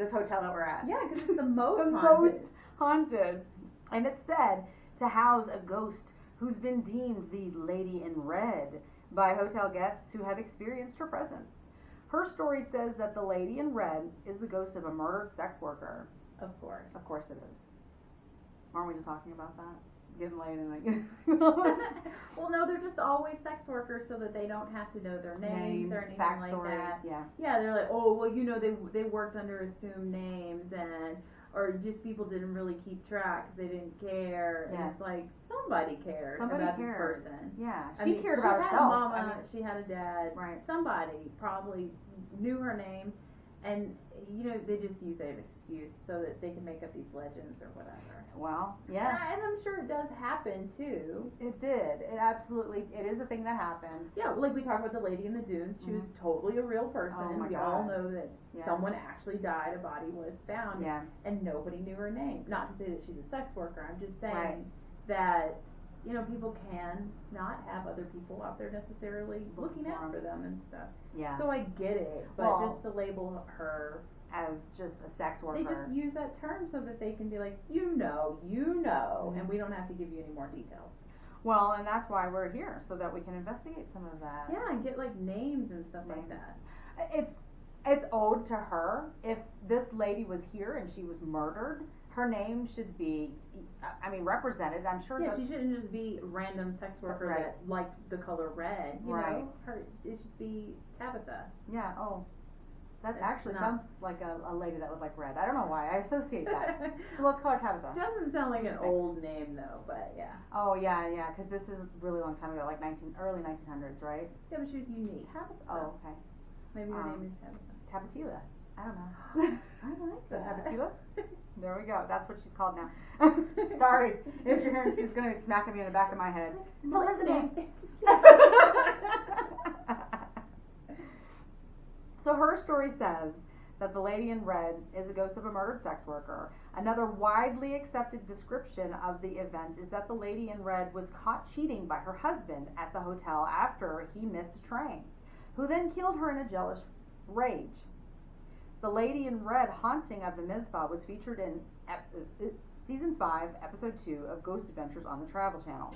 this hotel that we're at. Yeah, because it's the most The haunted. most haunted. And it's said to house a ghost who's been deemed the Lady in Red by hotel guests who have experienced her presence. Her story says that the Lady in Red is the ghost of a murdered sex worker. Of course. Of course it is. Aren't we just talking about that? Getting laid and like... Well, no, they're just always sex workers so that they don't have to know their names or anything like that. Yeah. Yeah, they're like, oh, well, you know, they worked under assumed names or just people didn't really keep track because they didn't care. Yeah. And it's like, somebody cared Somebody about cared. this person. Yeah. I She mean, cared about She had a herself. mama, she had a dad. Right. Somebody probably knew her name. And, you know, they just use that excuse so that they can make up these legends or whatever. Well, yeah. And I'm sure it does happen, too. It did. It is a thing that happened. Yeah, like we talked about the lady in the dunes. She was totally a real person. Oh my we God. all know that Yeah. someone actually died, a body was found, Yeah. and nobody knew her name. Not to say that she's a sex worker. I'm just saying Right. that, you know, people can not have other people out there necessarily looking out for them and stuff. Yeah. So I get it, but Well, just to label her, as just a sex worker. they just use that term so that they can be like, you know, and we don't have to give you any more details. Well, and that's why we're here, so that we can investigate some of that. Yeah, and get like names and stuff like that. It's owed to her. If this lady was here and she was murdered, her name should be, represented. I'm sure. Yeah, she shouldn't just be random sex worker Right. that liked the color red. You Right. know, it should be Tabitha. Yeah. Oh, that It's actually not- sounds like a lady that would like red. I don't know why. I associate that. So let's call her Tabitha. Doesn't sound like an old name though, but yeah. Oh yeah, because this is a really long time ago, like early 1900s, right? Yeah, but she was unique. Tabitha. Oh, okay. Maybe her name is Tabitha. Tabatila. I don't know. I like that. Tabatila? There we go. That's what she's called now. Sorry. If you're hearing, she's going to be smacking me in the back of my head. Elizabeth. So her story says that the lady in red is a ghost of a murdered sex worker. Another widely accepted description of the event is that the lady in red was caught cheating by her husband at the hotel after he missed a train, who then killed her in a jealous rage. The Lady in Red haunting of the Mizpah was featured in Season 5, Episode 2 of Ghost Adventures on the Travel Channel.